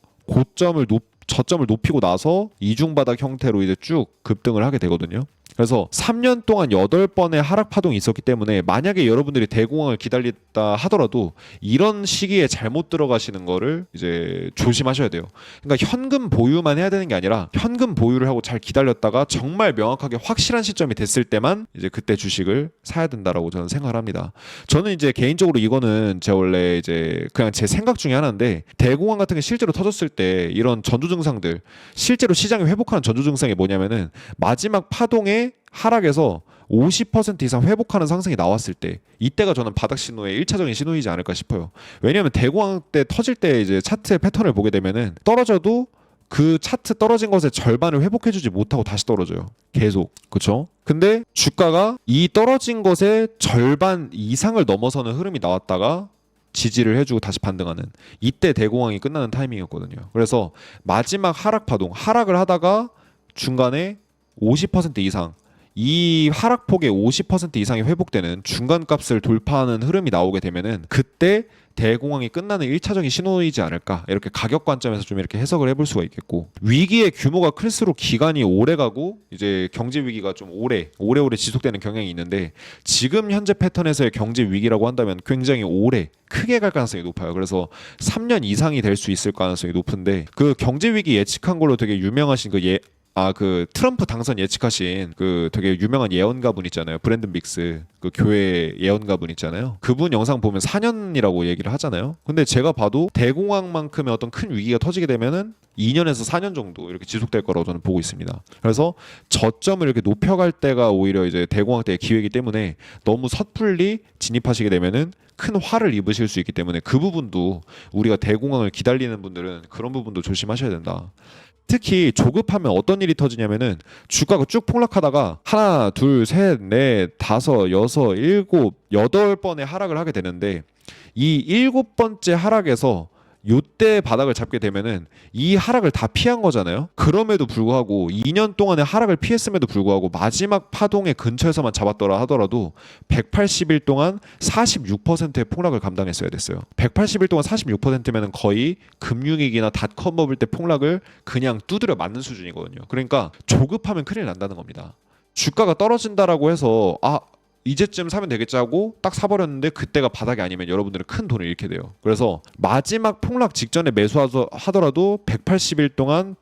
저점을 높이고 나서 이중바닥 형태로 이제 쭉 급등을 하게 되거든요. 그래서 3년 동안 8번의 하락 파동이 있었기 때문에 만약에 여러분들이 대공황을 기다렸다 하더라도 이런 시기에 잘못 들어가시는 거를 이제 조심하셔야 돼요. 그러니까 현금 보유만 해야 되는 게 아니라 현금 보유를 하고 잘 기다렸다가 정말 명확하게 확실한 시점이 됐을 때만 이제 그때 주식을 사야 된다라고 저는 생각을 합니다. 저는 이제 개인적으로 이거는 제 원래 이제 그냥 제 생각 중에 하나인데 대공황 같은 게 실제로 터졌을 때 이런 전조 증상들 실제로 시장이 회복하는 전조 증상이 뭐냐면은 마지막 파동에 하락에서 50% 이상 회복하는 상승이 나왔을 때 이때가 저는 바닥 신호의 1차적인 신호이지 않을까 싶어요. 왜냐하면 대공황 때 터질 때 이제 차트의 패턴을 보게 되면은 떨어져도 그 차트 떨어진 것의 절반을 회복해주지 못하고 다시 떨어져요. 계속. 그쵸? 근데 주가가 이 떨어진 것의 절반 이상을 넘어서는 흐름이 나왔다가 지지를 해주고 다시 반등하는 이때 대공황이 끝나는 타이밍이었거든요. 그래서 마지막 하락 파동, 하락을 하다가 중간에 50% 이상 이 하락폭의 50% 이상이 회복되는 중간값을 돌파하는 흐름이 나오게 되면은 그때 대공황이 끝나는 1차적인 신호이지 않을까 이렇게 가격 관점에서 좀 이렇게 해석을 해볼 수가 있겠고 위기의 규모가 클수록 기간이 오래 가고 이제 경제 위기가 좀 오래오래 지속되는 경향이 있는데 지금 현재 패턴에서의 경제 위기라고 한다면 굉장히 오래 크게 갈 가능성이 높아요. 그래서 3년 이상이 될 수 있을 가능성이 높은데 그 경제 위기 예측한 걸로 되게 유명하신 그 트럼프 당선 예측하신 그 되게 유명한 예언가분 있잖아요. 브랜든 빅스 그 교회 예언가분 있잖아요. 그분 영상 보면 4년이라고 얘기를 하잖아요. 근데 제가 봐도 대공황만큼의 어떤 큰 위기가 터지게 되면은 2년에서 4년 정도 이렇게 지속될 거라고 저는 보고 있습니다. 그래서 저점을 이렇게 높여갈 때가 오히려 이제 대공황 때의 기회이기 때문에 너무 섣불리 진입하시게 되면은 큰 화를 입으실 수 있기 때문에 그 부분도 우리가 대공황을 기다리는 분들은 그런 부분도 조심하셔야 된다. 특히 조급하면 어떤 일이 터지냐면은 주가가 쭉 폭락하다가 하나, 둘, 셋, 넷, 다섯, 여섯, 일곱, 8번의 하락을 하게 되는데 이 7번째 하락에서 요때 바닥을 잡게 되면은 이 하락을 다 피한 거잖아요. 그럼에도 불구하고 2년 동안의 하락을 피했음에도 불구하고 마지막 파동의 근처에서만 잡았더라 하더라도 180일 동안 46%의 폭락을 감당했어야 됐어요. 180일 동안 46%면은 거의 금융위기나 닷컴 버블 때 폭락을 그냥 두드려 맞는 수준이거든요. 그러니까 조급하면 큰일 난다는 겁니다. 주가가 떨어진다라고 해서 이제쯤 사면 되겠지 하고 딱 사버렸는데 그때가 바닥이 아니면 여러분들은 큰 돈을 잃게 돼요. 그래서 마지막 폭락 직전에 매수하더라도 180일 동안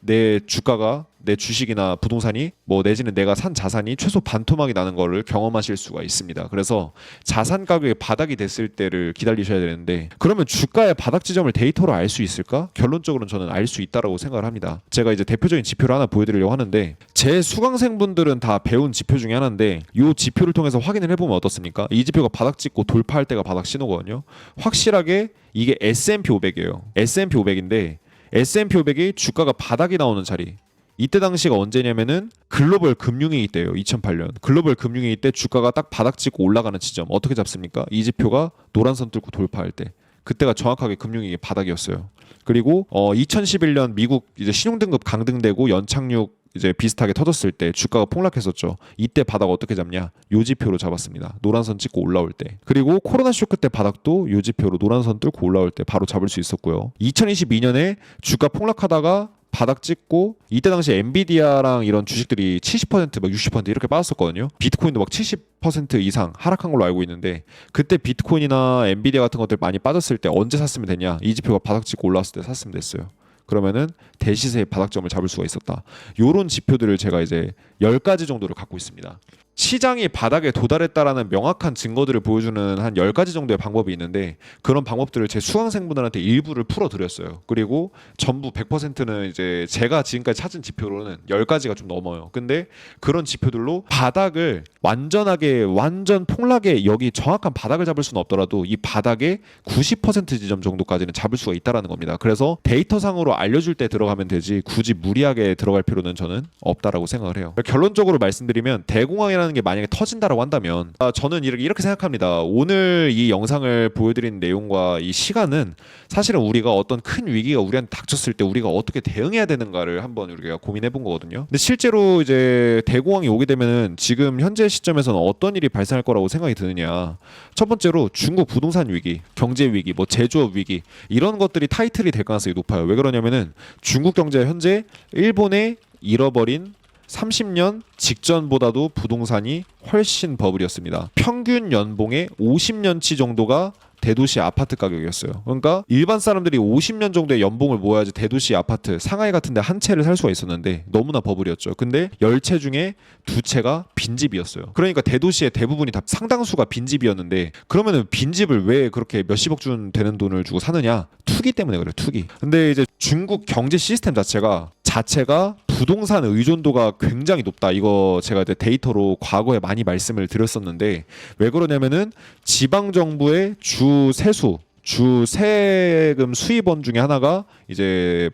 내 주가가 내 주식이나 부동산이 뭐 내지는 내가 산 자산이 최소 반토막이 나는 거를 경험하실 수가 있습니다. 그래서 자산 가격이 바닥이 됐을 때를 기다리셔야 되는데 그러면 주가의 바닥 지점을 데이터로 알 수 있을까? 결론적으로는 저는 알 수 있다라고 생각을 합니다. 제가 이제 대표적인 지표를 하나 보여드리려고 하는데 제 수강생분들은 다 배운 지표 중에 하나인데 이 지표를 통해서 확인을 해보면 어떻습니까? 이 지표가 바닥 찍고 돌파할 때가 바닥 신호거든요. 확실하게 이게 S&P 500이에요. S&P 500인데 S&P 500이 주가가 바닥이 나오는 자리 이때 당시가 언제냐면은 글로벌 금융위기 때예요. 2008년 글로벌 금융위기 때 주가가 딱 바닥 찍고 올라가는 지점 어떻게 잡습니까? 이 지표가 노란선 뚫고 돌파할 때 그때가 정확하게 금융위기 바닥이었어요. 그리고 2011년 미국 이제 신용등급 강등되고 연착륙 이제 비슷하게 터졌을 때 주가가 폭락했었죠. 이때 바닥 어떻게 잡냐? 요 지표로 잡았습니다. 노란선 찍고 올라올 때. 그리고 코로나 쇼크 때 바닥도 요 지표로 노란선 뚫고 올라올 때 바로 잡을 수 있었고요. 2022년에 주가 폭락하다가 바닥 찍고 이때 당시 엔비디아랑 이런 주식들이 70% 막 60% 이렇게 빠졌었거든요. 비트코인도 막 70% 이상 하락한 걸로 알고 있는데 그때 비트코인이나 엔비디아 같은 것들 많이 빠졌을 때 언제 샀으면 되냐? 이 지표가 바닥 찍고 올라왔을 때 샀으면 됐어요. 그러면은 대시세의 바닥점을 잡을 수가 있었다. 요런 지표들을 제가 이제 10가지 정도를 갖고 있습니다. 시장이 바닥에 도달했다라는 명확한 증거들을 보여주는 한 10가지 정도의 방법이 있는데 그런 방법들을 제 수강생분들한테 일부를 풀어드렸어요. 그리고 전부 100%는 이제 제가 지금까지 찾은 지표로는 10가지가 좀 넘어요. 근데 그런 지표들로 바닥을 완전 폭락에 여기 정확한 바닥을 잡을 수는 없더라도 이 바닥의 90% 지점 정도까지는 잡을 수가 있다라는 겁니다. 그래서 데이터상으로 알려줄 때 들어가면 되지 굳이 무리하게 들어갈 필요는 저는 없다라고 생각을 해요. 결론적으로 말씀드리면 대공황이라는 게 만약에 터진다라고 한다면 저는 이렇게 생각합니다. 오늘 이 영상을 보여드린 내용과 이 시간은 사실은 우리가 어떤 큰 위기가 우리한테 닥쳤을 때 우리가 어떻게 대응해야 되는가를 한번 우리가 고민해 본 거거든요. 근데 실제로 이제 대공황이 오게 되면은 지금 현재 시점에서는 어떤 일이 발생할 거라고 생각이 드느냐. 첫 번째로 중국 부동산 위기, 경제 위기, 뭐 제조업 위기 이런 것들이 타이틀이 될 가능성이 높아요. 왜 그러냐면은 중국 경제가 현재 일본의 잃어버린 30년 직전보다도 부동산이 훨씬 버블이었습니다. 평균 연봉의 50년치 정도가 대도시 아파트 가격이었어요. 그러니까 일반 사람들이 50년 정도의 연봉을 모아야지 대도시 아파트 상하이 같은 데 한 채를 살 수가 있었는데 너무나 버블이었죠. 근데 10채 중에 2채가 빈집이었어요. 그러니까 대도시의 대부분이 다 상당수가 빈집이었는데 그러면은 빈집을 왜 그렇게 몇십억 준 되는 돈을 주고 사느냐? 투기 때문에 그래요. 투기. 근데 이제 중국 경제 시스템 자체가 부동산 의존도가 굉장히 높다. 이거 제가 이제 데이터로 과거에 많이 말씀을 드렸었는데 왜 그러냐면은 지방 정부의 주 세금 수입원 중에 하나가 이제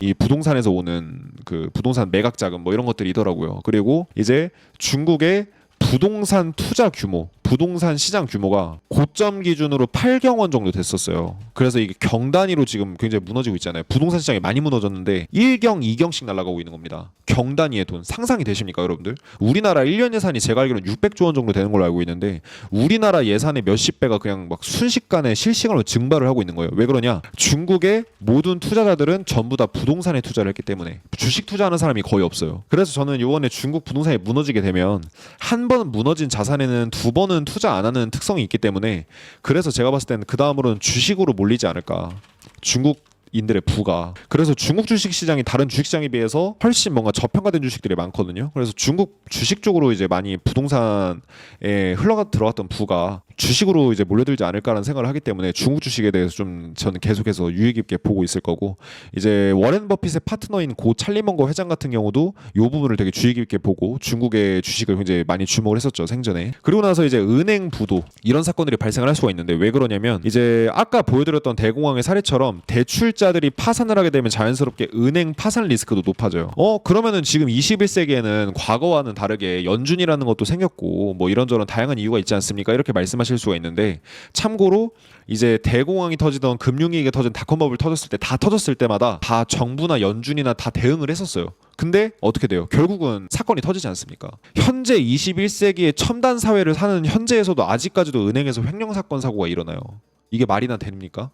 이 부동산에서 오는 그 부동산 매각 자금 뭐 이런 것들이더라고요. 그리고 이제 중국의 부동산 투자 규모, 부동산 시장 규모가 고점 기준으로 8경 원 정도 됐었어요. 그래서 이게 경 단위로 지금 굉장히 무너지고 있잖아요. 부동산 시장이 많이 무너졌는데 1경, 2경씩 날아가고 있는 겁니다. 경 단위의 돈 상상이 되십니까, 여러분들? 우리나라 1년 예산이 제가 알기로는 600조 원 정도 되는 걸로 알고 있는데 우리나라 예산의 몇십 배가 그냥 막 순식간에 실시간으로 증발을 하고 있는 거예요. 왜 그러냐? 중국의 모든 투자자들은 전부 다 부동산에 투자를 했기 때문에 주식 투자하는 사람이 거의 없어요. 그래서 저는 이번에 중국 부동산이 무너지게 되면 한 번 무너진 자산에는 두 번은 투자 안 하는 특성이 있기 때문에 그래서 제가 봤을 때는 그 다음으로는 주식으로 몰리지 않을까. 중국인들의 부가. 그래서 중국 주식 시장이 다른 주식 시장에 비해서 훨씬 뭔가 저평가된 주식들이 많거든요. 그래서 중국 주식 쪽으로 이제 많이 부동산에 들어갔던 부가 주식으로 이제 몰려들지 않을까라는 생각을 하기 때문에 중국 주식에 대해서 좀 저는 계속해서 유의 깊게 보고 있을 거고 이제 워렌 버핏의 파트너인 고 찰리 먼거 회장 같은 경우도 이 부분을 되게 주의 깊게 보고 중국의 주식을 굉장히 많이 주목을 했었죠, 생전에. 그리고 나서 이제 은행 부도 이런 사건들이 발생을 할 수가 있는데 왜 그러냐면 이제 아까 보여드렸던 대공황의 사례처럼 대출자들이 파산을 하게 되면 자연스럽게 은행 파산 리스크도 높아져요. 그러면은 지금 21세기에는 과거와는 다르게 연준이라는 것도 생겼고 뭐 이런저런 다양한 이유가 있지 않습니까? 이렇게 말씀하실 수가 있는데 참고로 이제 대공황이 터지던 금융위기가 터진 닷컴버블 터졌을 때마다 다 정부나 연준이나 다 대응을 했었어요. 근데 어떻게 돼요? 결국은 사건이 터지지 않습니까? 현재 21세기의 첨단 사회를 사는 현재에서도 아직까지도 은행에서 횡령 사건 사고가 일어나요. 이게 말이나 됩니까?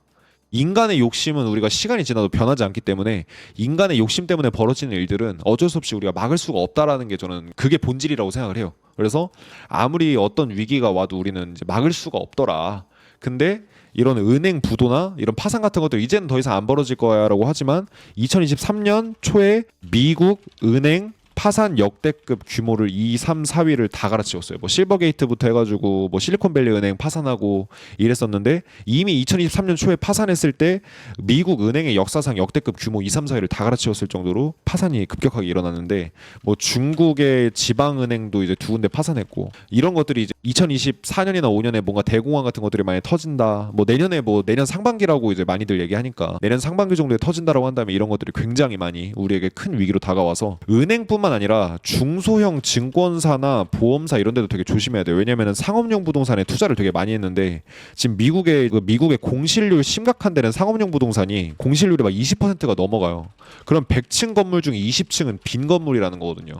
인간의 욕심은 우리가 시간이 지나도 변하지 않기 때문에 인간의 욕심 때문에 벌어지는 일들은 어쩔 수 없이 우리가 막을 수가 없다라는 게 저는 그게 본질이라고 생각을 해요. 그래서 아무리 어떤 위기가 와도 우리는 이제 막을 수가 없더라. 근데 이런 은행 부도나 이런 파산 같은 것들 이제는 더 이상 안 벌어질 거야라고 하지만 2023년 초에 미국 은행 파산 역대급 규모를 2, 3, 4위를 다 갈아치웠어요. 뭐 실버게이트부터 해가지고 뭐 실리콘밸리 은행 파산하고 이랬었는데 이미 2023년 초에 파산했을 때 미국 은행의 역사상 역대급 규모 2, 3, 4위를 다 갈아치웠을 정도로 파산이 급격하게 일어났는데 뭐 중국의 지방은행도 이제 두 군데 파산했고 이런 것들이 이제 2024년이나 5년에 뭔가 대공황 같은 것들이 많이 터진다. 뭐 내년 상반기라고 이제 많이들 얘기하니까 내년 상반기 정도에 터진다라고 한다면 이런 것들이 굉장히 많이 우리에게 큰 위기로 다가와서 은행뿐만 아니라 중소형 증권사나 보험사 이런 데도 되게 조심해야 돼요. 왜냐면은 상업용 부동산에 투자를 되게 많이 했는데 지금 미국의 공실률 심각한 데는 상업용 부동산이 공실률이 막 20%가 넘어가요. 그럼 100층 건물 중에 20층은 빈 건물이라는 거거든요.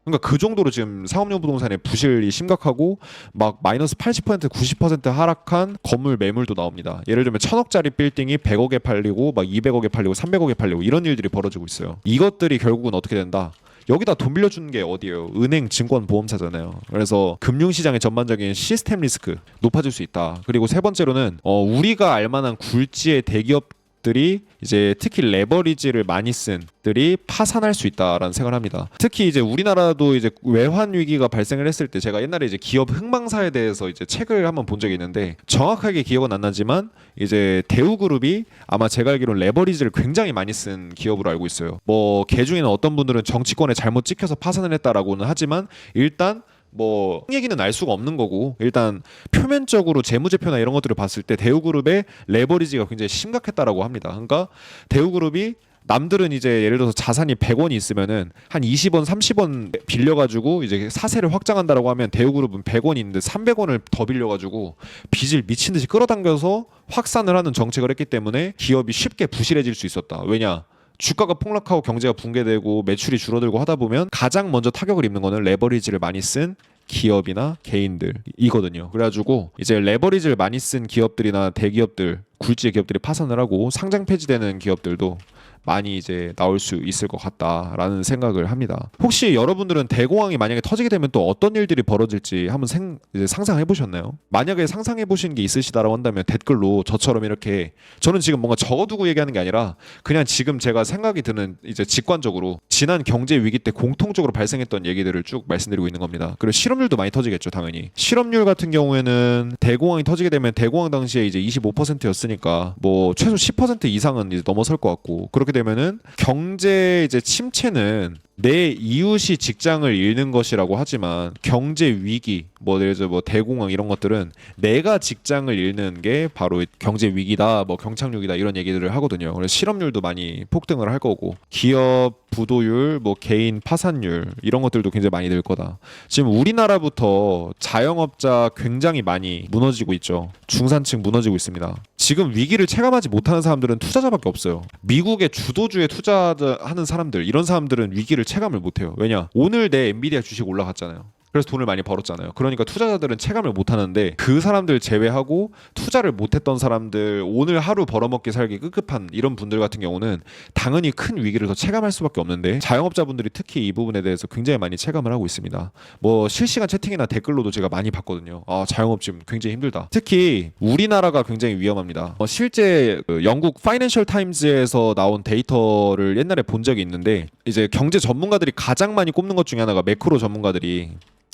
그러니까 그 정도로 지금 상업용 부동산의 부실이 심각하고 막 마이너스 80% 90% 하락한 건물 매물도 나옵니다. 예를 들면 1000억짜리 빌딩이 100억에 팔리고 막 200억에 팔리고 300억에 팔리고 이런 일들이 벌어지고 있어요. 이것들이 결국은 어떻게 된다? 여기다 돈 빌려주는 게 어디예요? 은행, 증권, 보험사잖아요. 그래서 금융시장의 전반적인 시스템 리스크 높아질 수 있다. 그리고 세 번째로는 우리가 알만한 굴지의 대기업 기업들이 이제 특히 레버리지를 많이 쓴 들이 파산할 수 있다라는 생각을 합니다. 특히 이제 우리나라도 이제 외환 위기가 발생을 했을 때 제가 옛날에 이제 기업 흥망사에 대해서 이제 책을 한번 본 적이 있는데 정확하게 기억은 안 나지만 이제 대우그룹이 아마 제가 알기로는 레버리지를 굉장히 많이 쓴 기업으로 알고 있어요. 뭐 개중에는 어떤 분들은 정치권에 잘못 찍혀서 파산을 했다라고는 하지만 일단 뭐 얘기는 알 수가 없는 거고 일단 표면적으로 재무제표나 이런 것들을 봤을 때 대우그룹의 레버리지가 굉장히 심각했다라고 합니다. 그러니까 대우그룹이 남들은 이제 예를 들어서 자산이 100원이 있으면은 한 20원, 30원 빌려가지고 이제 사세를 확장한다라고 하면 대우그룹은 100원이 있는데 300원을 더 빌려가지고 빚을 미친 듯이 끌어당겨서 확산을 하는 정책을 했기 때문에 기업이 쉽게 부실해질 수 있었다. 왜냐? 주가가 폭락하고 경제가 붕괴되고 매출이 줄어들고 하다 보면 가장 먼저 타격을 입는 거는 레버리지를 많이 쓴 기업이나 개인들이거든요. 그래가지고 이제 레버리지를 많이 쓴 기업들이나 대기업들, 굴지의 기업들이 파산을 하고 상장 폐지되는 기업들도 많이 이제 나올 수 있을 것 같다라는 생각을 합니다. 혹시 여러분들은 대공황이 만약에 터지게 되면 또 어떤 일들이 벌어질지 한번 이제 상상해 보셨나요? 만약에 상상해 보신 게 있으시다라고 한다면 댓글로 저처럼 이렇게 저는 지금 뭔가 적어두고 얘기하는 게 아니라 그냥 지금 제가 생각이 드는 이제 직관적으로 지난 경제 위기 때 공통적으로 발생했던 얘기들을 쭉 말씀드리고 있는 겁니다. 그리고 실업률도 많이 터지겠죠, 당연히. 실업률 같은 경우에는 대공황이 터지게 되면 대공황 당시에 이제 25%였으니까 뭐 최소 10% 이상은 이제 넘어설 것 같고 그렇게 되면은 경제 이제 침체는 내 이웃이 직장을 잃는 것이라고 하지만 경제 위기 뭐 예를 들어 뭐 대공황 이런 것들은 내가 직장을 잃는 게 바로 경제 위기다 뭐 경착륙이다 이런 얘기들을 하거든요. 그래서 실업률도 많이 폭등을 할 거고 기업 부도율 뭐 개인 파산율 이런 것들도 굉장히 많이 늘 거다. 지금 우리나라부터 자영업자 굉장히 많이 무너지고 있죠. 중산층 무너지고 있습니다. 지금 위기를 체감하지 못하는 사람들은 투자자밖에 없어요. 미국의 주도주에 투자하는 사람들 이런 사람들은 위기를 체감을 못해요. 왜냐? 오늘 내 엔비디아 주식 올라갔잖아요. 그래서 돈을 많이 벌었잖아요. 그러니까 투자자들은 체감을 못하는데 그 사람들 제외하고 투자를 못했던 사람들 오늘 하루 벌어먹기 살기 급급한 이런 분들 같은 경우는 당연히 큰 위기를 더 체감할 수밖에 없는데 자영업자분들이 특히 이 부분에 대해서 굉장히 많이 체감을 하고 있습니다. 뭐 실시간 채팅이나 댓글로도 제가 많이 봤거든요. 아 자영업 지금 굉장히 힘들다. 특히 우리나라가 굉장히 위험합니다. 실제 영국 파이낸셜 타임즈에서 나온 데이터를 옛날에 본 적이 있는데 이제 경제 전문가들이 가장 많이 꼽는 것 중에 하나가 매크로 전문가들이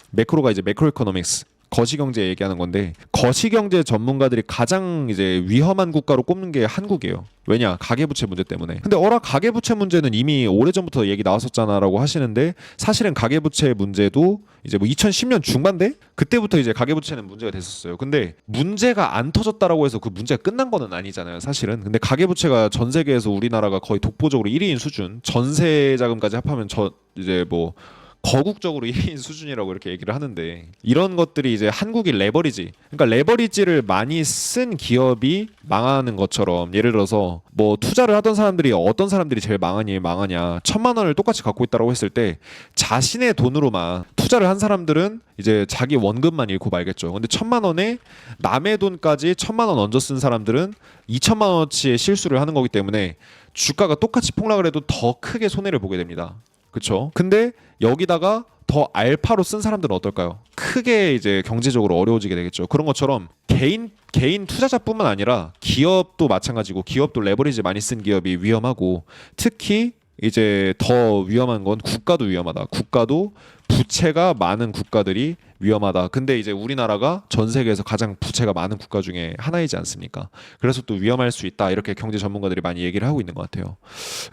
매크로가 이제 매크로 이코노믹스 거시경제 얘기하는 건데 거시경제 전문가들이 가장 이제 위험한 국가로 꼽는 게 한국이에요. 왜냐? 가계부채 문제 때문에. 근데 가계부채 문제는 이미 오래전부터 얘기 나왔었잖아라고 하시는데 사실은 가계부채 문제도 이제 뭐 2010년 중반대 그때부터 이제 가계부채는 문제가 됐었어요. 근데 문제가 안 터졌다라고 해서 그 문제가 끝난 거는 아니잖아요, 사실은. 근데 가계부채가 전 세계에서 우리나라가 거의 독보적으로 1위인 수준, 전세 자금까지 합하면 이제 뭐 거국적으로 1인 수준이라고 이렇게 얘기를 하는데 이런 것들이 이제 한국이 레버리지 그러니까 레버리지를 많이 쓴 기업이 망하는 것처럼 예를 들어서 뭐 투자를 하던 사람들이 어떤 사람들이 제일 망하냐 1,000만 원을 똑같이 갖고 있다고 했을 때 자신의 돈으로만 투자를 한 사람들은 이제 자기 원금만 잃고 말겠죠. 근데 1,000만 원에 남의 돈까지 1,000만 원 얹어 쓴 사람들은 2,000만 원어치의 실수를 하는 거기 때문에 주가가 똑같이 폭락을 해도 더 크게 손해를 보게 됩니다. 그렇죠? 근데 여기다가 더 알파로 쓴 사람들은 어떨까요? 크게 이제 경제적으로 어려워지게 되겠죠. 그런 것처럼 개인 투자자뿐만 아니라 기업도 마찬가지고 기업도 레버리지 많이 쓴 기업이 위험하고 특히 이제 더 위험한 건 국가도 위험하다. 국가도 부채가 많은 국가들이 위험하다. 근데 이제 우리나라가 전 세계에서 가장 부채가 많은 국가 중에 하나이지 않습니까? 그래서 또 위험할 수 있다. 이렇게 경제 전문가들이 많이 얘기를 하고 있는 것 같아요.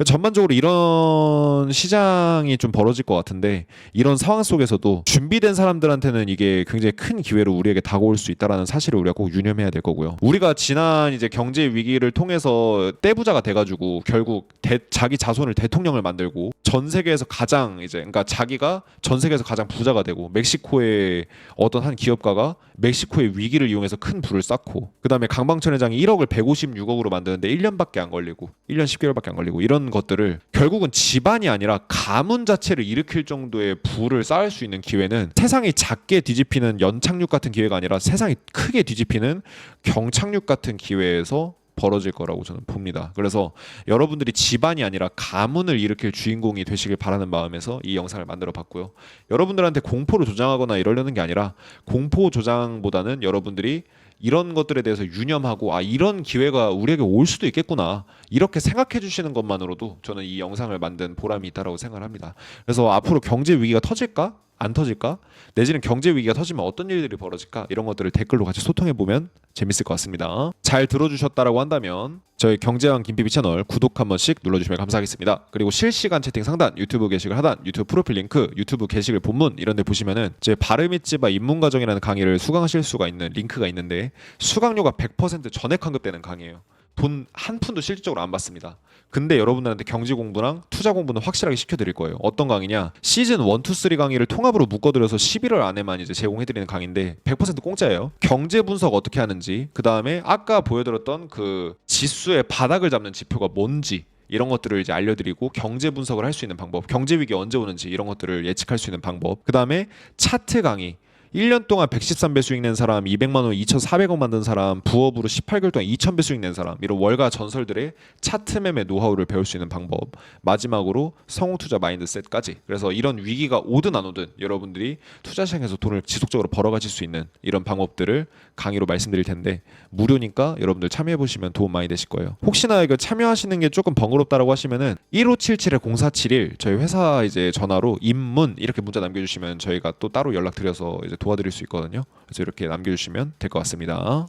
전반적으로 이런 시장이 좀 벌어질 것 같은데 이런 상황 속에서도 준비된 사람들한테는 이게 굉장히 큰 기회로 우리에게 다가올 수 있다라는 사실을 우리가 꼭 유념해야 될 거고요. 우리가 지난 이제 경제 위기를 통해서 떼부자가 돼가지고 결국 자기 자손을 대통령을 만들고 전 세계에서 가장 이제 그러니까 자기가 전 세계에서 가장 부자가 되고 멕시코의 어떤 한 기업가가 멕시코의 위기를 이용해서 큰 부를 쌓고 그다음에 강방천 회장이 1억을 156억으로 만드는데 1년밖에 안 걸리고 1년 10개월밖에 안 걸리고 이런 것들을 결국은 집안이 아니라 가문 자체를 일으킬 정도의 부를 쌓을 수 있는 기회는 세상이 작게 뒤집히는 연착륙 같은 기회가 아니라 세상이 크게 뒤집히는 경착륙 같은 기회에서 벌어질 거라고 저는 봅니다. 그래서 여러분들이 집안이 아니라 가문을 일으킬 주인공이 되시길 바라는 마음에서 이 영상을 만들어 봤고요. 여러분들한테 공포를 조장하거나 이러려는 게 아니라 공포 조장보다는 여러분들이 이런 것들에 대해서 유념하고 이런 기회가 우리에게 올 수도 있겠구나 이렇게 생각해 주시는 것만으로도 저는 이 영상을 만든 보람이 있다라고 생각을 합니다. 그래서 앞으로 경제 위기가 터질까? 안 터질까? 내지는 경제 위기가 터지면 어떤 일들이 벌어질까? 이런 것들을 댓글로 같이 소통해 보면 재밌을 것 같습니다. 잘 들어주셨다라고 한다면 저희 경제왕 김PB 채널 구독 한 번씩 눌러주시면 감사하겠습니다. 그리고 실시간 채팅 상단, 유튜브 게시글 하단, 유튜브 프로필 링크, 유튜브 게시글 본문 이런 데 보시면은 제 바르미찌바 입문과정이라는 강의를 수강하실 수가 있는 링크가 있는데 수강료가 100% 전액 환급되는 강의예요. 돈 한 푼도 실질적으로 안 받습니다. 근데 여러분들한테 경제 공부랑 투자 공부는 확실하게 시켜드릴 거예요. 어떤 강의냐? 시즌 1, 2, 3 강의를 통합으로 묶어드려서 11월 안에만 이제 제공해드리는 강의인데 100% 공짜예요. 경제 분석 어떻게 하는지, 그 다음에 아까 보여드렸던 그 지수의 바닥을 잡는 지표가 뭔지 이런 것들을 이제 알려드리고 경제 분석을 할 수 있는 방법, 경제 위기 언제 오는지 이런 것들을 예측할 수 있는 방법, 그 다음에 차트 강의. 1년 동안 113배 수익 낸 사람, 200만 원 2,400원 만든 사람, 부업으로 18개월 동안 2,000배 수익 낸 사람, 이런 월가 전설들의 차트 매매 노하우를 배울 수 있는 방법, 마지막으로 성우 투자 마인드셋까지. 그래서 이런 위기가 오든 안 오든 여러분들이 투자 시장에서 돈을 지속적으로 벌어가실 수 있는 이런 방법들을 강의로 말씀드릴 텐데 무료니까 여러분들 참여해 보시면 도움 많이 되실 거예요. 혹시나 이거 참여하시는 게 조금 번거롭다라고 하시면은 1577-0471 저희 회사 이제 전화로 입문 이렇게 문자 남겨주시면 저희가 또 따로 연락드려서 이제 도와드릴 수 있거든요. 그래서 이렇게 남겨주시면 될 것 같습니다.